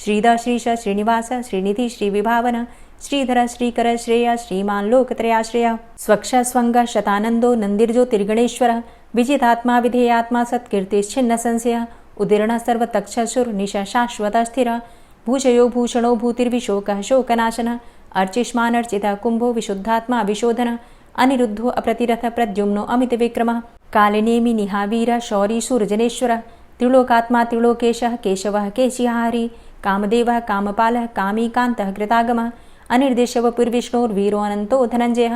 श्रीधर श्रीश श्रीनिवास श्रीनिधि श्रीविभावन श्रीधर श्रीकर श्रेय श्रीमान् लोकत्रयाश्रयः स्वक्ष स्वङ्ग शतानन्दो नन्दिर्ज्योतिर्गणेश्वरः विजितात्मा विधेयात्मा सत्कीर्तिश्छिन्न संशयः उदीर्णः सर्वतक्षशुर्निश शाश्वतः स्थिरः भूषयो भूषणो भूतिर्विशोकः शोकनाशनः अर्चिष्मानर्चितः कुम्भो विशुद्धात्मा विशोधनः अनिरुद्धो अप्रतिरथ प्रद्युम्नो अमितविक्रमः कालनेमि निहावीर शौरी सूर्जनेश्वरः त्रिलोकात्मा त्रिलोकेशः केशवः केशिहारी कामदेवः कामपालः कामीकान्तः कृतागमः अनिर्देशव पुर्विष्णोर्वीरो अनन्तो धनञ्जयः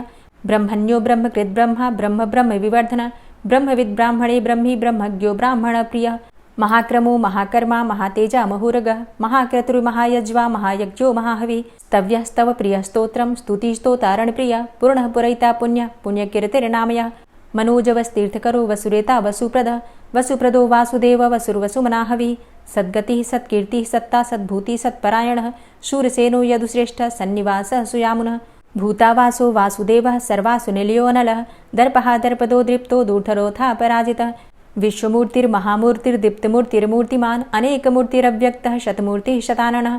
ब्रह्मण्यो ब्रह्मकृत् ब्रह्मा ब्रह्म ब्रह्म विवर्धन ब्रह्मविद् ब्राह्मणे ब्रह्मी ब्रह्मज्ञो ब्राह्मणप्रियः महाक्रमो महाकर्मा महातेजा महोरगः महाक्रतुर्महायज्वा महायज्ञो महाहवि स्तव्यः स्तव प्रियः स्तोत्रं स्तुतिस्तोतारणप्रियः पूर्णः पुरैता पुण्यः पुण्यकीर्तिर्नामयः मनोजवस्तीर्थकरो वसुरेता वसुप्रदः वसुप्रदो वासुदेव वसुर्वसुमनाहवि सद्गतिः सत्कीर्तिः सत्ता सद्भूतिः सत्परायणः शूरसेनो यदुश्रेष्ठः सन्निवासः सुयामुनः भूतावासो वासुदेवः सर्वासु निलयो नलः दर्पः दर्पदो दृप्तो दूर्धरोथा पराजितः विश्वमूर्तिर्महामूर्तिर्दीप्तमूर्तिर्मूर्तिमान् अनेकमूर्तिरव्यक्तः शतमूर्तिः शताननः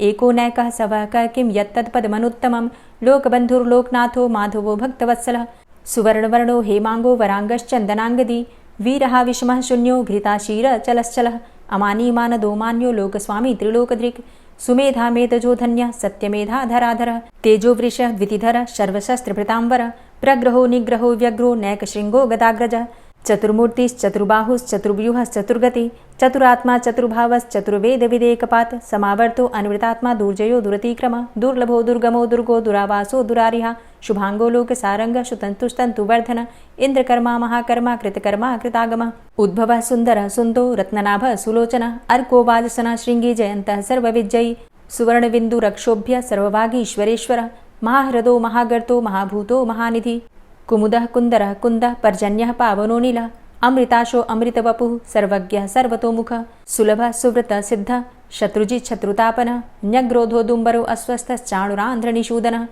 एको नैकः सवः किं यत्तत्पदमनुत्तमं लोकबन्धुर्लोकनाथो माधवो भक्तवत्सलः सुवर्णवर्णो हेमाङ्गो वराङ्गश्चन्दनाङ्गदी वीरः विषमः शून्यो घृताशीरचलश्चलः अमानीमानदो मान्यो लोकस्वामी त्रिलोकदृक् सुमेधा मेधजो धन्यः सत्यमेधा धराधरः तेजो वृषः द्वितिधरः सर्वशस्त्रभृताम्बरः प्रग्रहो निग्रहो व्यग्रो नैकशृङ्गो गदाग्रजः चतुर्मूर्तिश्चतुर्बाहुश्चतुर्व्यूहश्चतुर्गति चतुरात्मा चतुर्भावश्चतुर्वेदविदेकपात् समावर्तो अन्वृतात्मा दुर्जयो दुरतिक्रमः दुर्लभो दुर्गमो दुर्गो दुरावासो दुरारिहा शुभांगो लोकसारंगः सुतन्तुस्तन्तुवर्धन इन्द्रकर्मा महाकर्मा कृतकर्मा कृतागमः उद्भवः सुन्दरः सुन्दो रत्ननाभः सुलोचनः अर्को वाजसनः शृङ्गी जयन्तः सर्वविजयी सुवर्णबिन्दुरक्षोभ्य सर्वभागीश्वरेश्वरः महाह्रदो महागर्तो महाभूतो महानिधि कुमुदः कुन्दरः कुन्दः पर्जन्यः पावनो नीलः अमृताशो अमृतवपुः सर्वज्ञः सर्वतोमुखः सुलभः सुव्रतः सिद्धः शत्रुजित् शत्रुतापनः न्यग्रोधो दुम्बरो अस्वस्थश्चाणुरान्ध्रनिषूदनः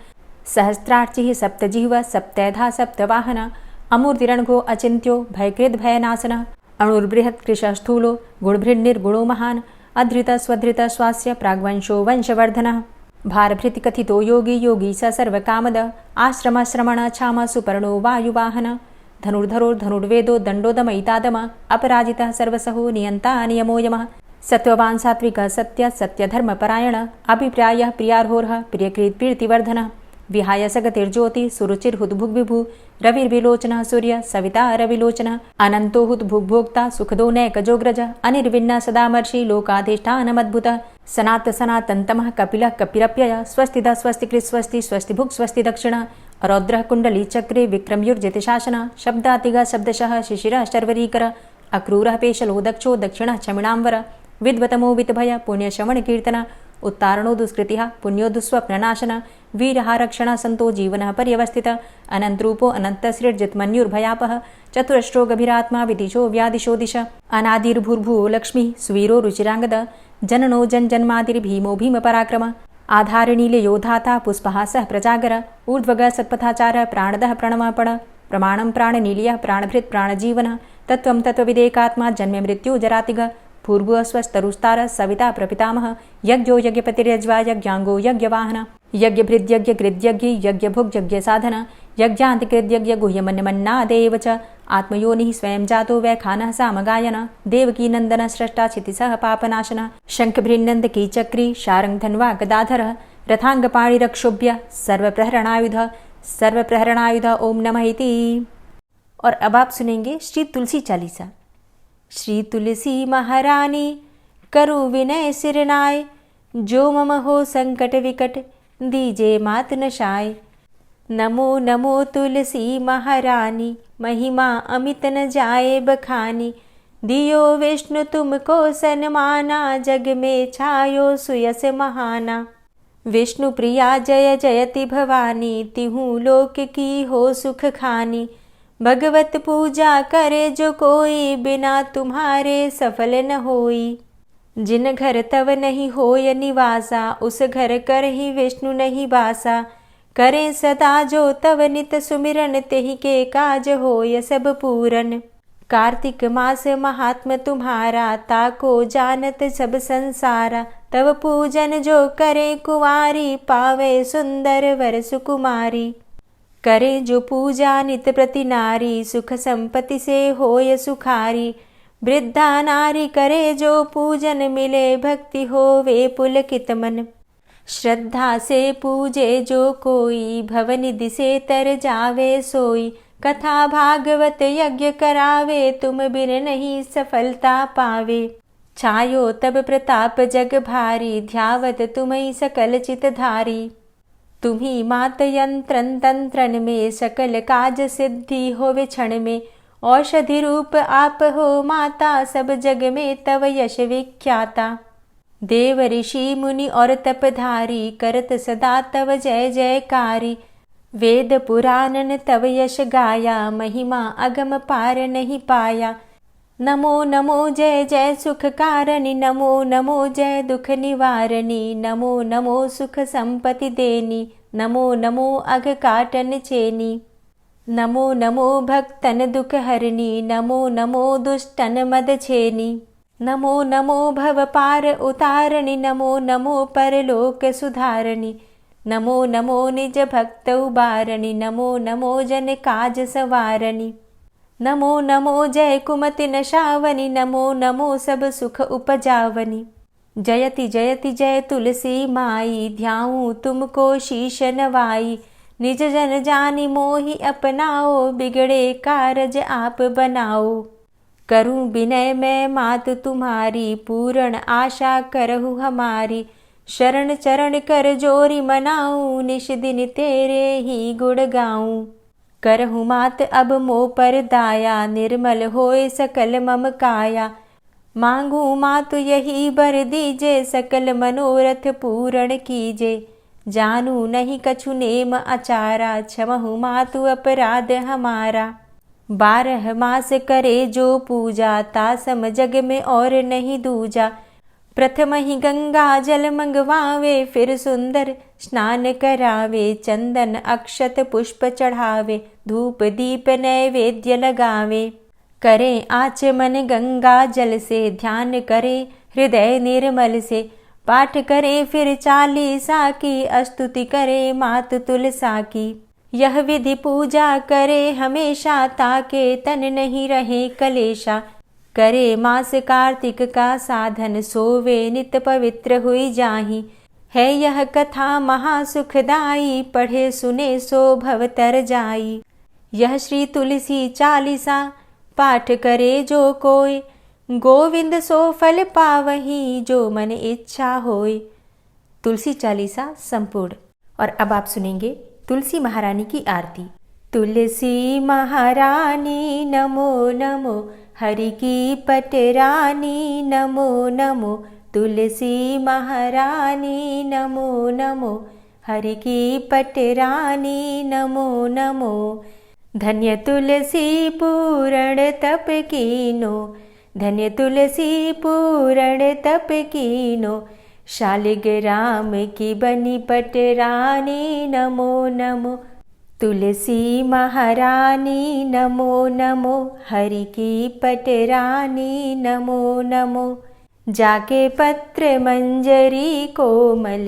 सहस्रार्चिः सप्तजिह्वः सप्तैधा सप्तवाहनः अमूर्तिरणघो अचिन्त्यो भयकृद्भयनाशनः अणुर्बृहत् कृशस्थूलो गुणभृन्निर्गुणो महान् अधृतः स्वधृतः स्वास्य प्राग्वंशो वंशवर्धनः भारभृतिकथितो योगी योगी स सर्वकामद आश्रमश्रमण क्षाम सुपर्णो वायुवाहन धनुर्धरोर्धनुर्वेदो दण्डोदमयितादम अपराजितः सर्वसहो नियन्ता नियमो यमः सत्त्ववान् सात्विकः सत्य सत्यधर्मपरायण अभिप्रायः प्रियार्होर्ह प्रियकृत्प्रीतिवर्धनः विहाय सगतिर्ज्योति सुरुचिर्हुद्भुग्विभु रविर्विलोचनः सूर्य सविता रविलोचनः अनन्तो हुद्भुग्भोक्ता सुखदो नैकजोग्रज अनिर्विण्ण सदामर्षि लोकाधिष्ठानमद्भुतः सनात सनातन्तमः कपिलः कपिरप्यय स्वस्तिदा स्वस्तिकृत् स्वस्ति स्वस्तिभुक् स्वस्ति दक्षिणः रौद्रः कुण्डली चक्रे विक्रमयुर्जितशासनः शब्दातिगः शब्दशः शिशिरः शर्वरीकर अक्रूरः पेशलो दक्षो दक्षिणः क्षमिणाम्बर विद्वतमो वितभय पुण्यश्रवणकीर्तन उत्तारणो दुष्कृतिः पुण्यो दुःस्वप्ननाशन वीरः रक्षणः सन्तो जीवनः पर्यवस्थितः अनन्तरूपो अनन्तसृर्जितमन्युर्भयापः चतुरश्रो गभीरात्मा विदिशो व्यादिशो दिश अनादिर्भूर्भुवो लक्ष्मीः सुवीरो रुचिराङ्गद जननो जन्मादिर्भीमो भीमपराक्रम आधारनीलयोधाता पुष्पहासः प्रजागर ऊर्ध्वगः सत्पथाचारः प्राणदः प्रणवपण प्रमाणं प्राणनीलयः प्राणभृत् प्राणजीवनः तत्त्वं तत्त्वविदेकात्मा जन्म मृत्यु जरातिगः भूर्भुवः स्वस्तरुस्तारः सविता प्रपितामहः यज्ञो यज्ञपतिर्यज्वा यज्ञाङ्गो यज्ञवाहन यज्ञभृद्यज्ञकृद्यज्ञ यज्ञभुग्यज्ञसाधन यज्ञान्तकृद्यज्ञ गुह्यमन्यमन्नादेव च आत्मयोनिः स्वयं जातो वैखानः सामगायन देवकी नन्दन स्रष्टा क्षितिसः पापनाशनः शङ्खभृन्नन्दकी चक्री शारङ्गधन्वा गदाधरः रथाङ्गपाणिरक्षोभ्य सर्वप्रहरणायुध ओम नमः इति। और अब आप सुनेंगे श्री तुलसी चालीसा। श्री तुलसी महारानी करु विनय सिरनाय, जो मम हो संकट विकट दीजे मात नशाय। नमो नमो तुलसी महारानी, महिमा अमित न जाए बखानी। दियो विष्णु तुमको सन्माना, जग में छायो सुयस महाना। विष्णु प्रिया जय जयति भवानी, तिहु लोक की हो सुख खानी। भगवत पूजा करे जो कोई, बिना तुम्हारे सफल न होई। जिन घर तव नहीं होय निवासा, उस घर कर ही विष्णु नहीं बासा। करे सदा जो तव नित सुमिरन, तेहि के काज होय सब पूरन। कार्तिक मास महात्म तुम्हारा, ताको जानत सब संसारा। तव पूजन जो करे कुंवारी, पावे सुंदर वर सुकुमारी। करे जो पूजा नित प्रति नारी, सुख संपत्ति से होय सुखारी। वृद्धा नारी करे जो पूजन, मिले भक्ति होवे पुलकित मन। श्रद्धा से पूजे जो कोई, भवनिधि से तर जावे सोई। कथा भागवत यज्ञ करावे, तुम बिन नहीं सफलता पावे। छायो तब प्रताप जग भारी, ध्यावत तुम्हीं सकल चित धारी। तुम्ही मात यंत्रन तंत्रन में, सकल काज सिद्धि होवे क्षण में। औषधि रूप आप हो माता, सब जग में तव यश विख्याता। देव ऋषि मुनि और तपधारी, करत सदा तव जय जयकारी। वेद पुराणन तव यश गाया, महिमा अगम पार नहीं पाया। नमो नमो जय जय सुख कारणी, नमो नमो जय दुख निवारणी। नमो नमो सुख संपत्ति देनी, नमो नमो अघ काटन चेनी। नमो नमो भक्तन दुख हरणी, नमो नमो दुष्टन मद छेनी। नमो नमो भव पार उतारणी, नमो नमो परलोक सुधारणी। नमो नमो निज भक्त उबारणी, नमो नमो जन काज सवारणी। नमो नमो जय कुमति नशावनी, नमो नमो सब सुख उपजावनी। जयति जयति जय तुलसी माई, ध्याऊं तुमको शीश नवाई। निज जन जानि मोहि अपनाओ, बिगड़े कारज आप बनाओ। करूं विनय मैं मात तुम्हारी, पूर्ण आशा करहु हमारी। शरण चरण कर जोरी मनाऊं, निश दिन तेरे ही गुण गाऊं। करहु मात अब मोह पर दाया, निर्मल होए सकल मम काया। मांगू मातु यही बर दीजे, सकल मनोरथ पूर्ण कीजे। जानू नहीं कछु नेम आचारा, क्षमहु मातु अपराध हमारा। 12 मास करे जो पूजा, तासम जग में और नहीं दूजा। प्रथम ही गंगा जल मंगवावे, फिर सुंदर स्नान करावे। चंदन अक्षत पुष्प चढ़ावे, धूप दीप नैवेद्य लगावे। करें आचमन गंगा जल से, ध्यान करें हृदय निर्मल से। पाठ करें फिर चालीसा की, स्तुति करें मात तुलसा की। यह विधि पूजा करे हमेशा, ताके तन नहीं रहे कलेशा। करे मास कार्तिक का साधन, सोवे नित पवित्र हुई जाहि। है यह कथा महासुखदाई, पढ़े सुने सो भव तर जाई। यह श्री तुलसी चालीसा, पाठ करे जो कोय। गोविंद सो फल पावही, जो मन इच्छा होय। तुलसी चालीसा संपूर्ण। और अब आप सुनेंगे तुलसी महारानी की आरती। तुलसी महारानी नमो नमो, हरि की पटरानी नमो नमो। तुलसी महारानी नमो नमो, हरि की पटरानी नमो नमो। धन्य तुलसी पूर्ण तप कीनो, धन्य तुलसी पूर्ण तप कीनो। शालिग्राम की बनी पटरानी नमो नमो। तुलसी महारानी नमो नमो, हरि की पटरानी नमो नमो। जाके पत्र मंजरी कोमल,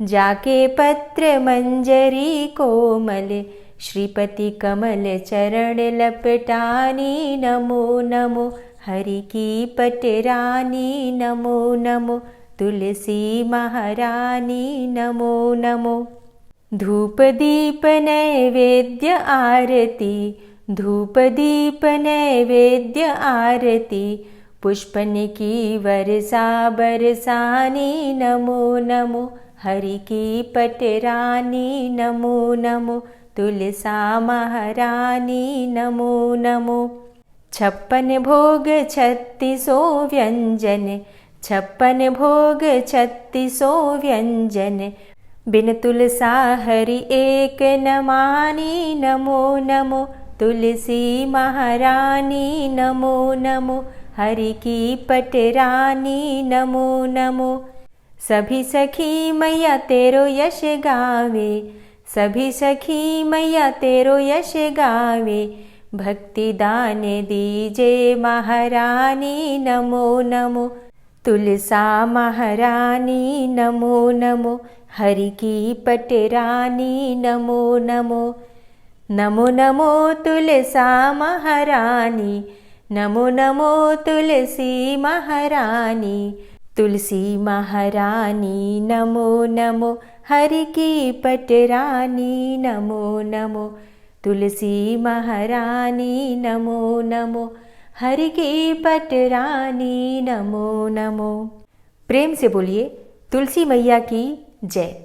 जाके पत्र मंजरी कोमल। श्रीपति कमल चरण लपटानी नमो नमो, हरि की पटरानी नमो नमो। तुलसी महारानी नमो नमो। धूप दीप नैवेद्य आरती, धूप दीप नैवेद्य आरती। पुष्पन की वर्षा बरसानी नमो नमो, हरि की पटरानी नमो नमो। तुलसा महारानी नमो नमो। 56 भोग 36 व्यंजन, 56 भोग 36 व्यंजन। बिन तुलसा हरि एक न मानी नमो नमो। तुलसी महारानी नमो नमो, हरि की पटरानी नमो नमो। सभी सखी मैया तेरो यश गावे, सभी सखी मैया तेरो यश गावे। भक्ति दान दीजे महारानी नमो नमो। तुलसा महारानी नमो नमो, हरि की पटरानी नमो नमो। नमो नमो तुलसा महारानी, नमो नमो तुलसी महारानी। तुलसी महारानी नमो नमो, हरि की पटरानी नमो नमो। तुलसी महारानी नमो नमो, हरि की पटरानी नमो नमो। प्रेम से बोलिए तुलसी मैया की जय।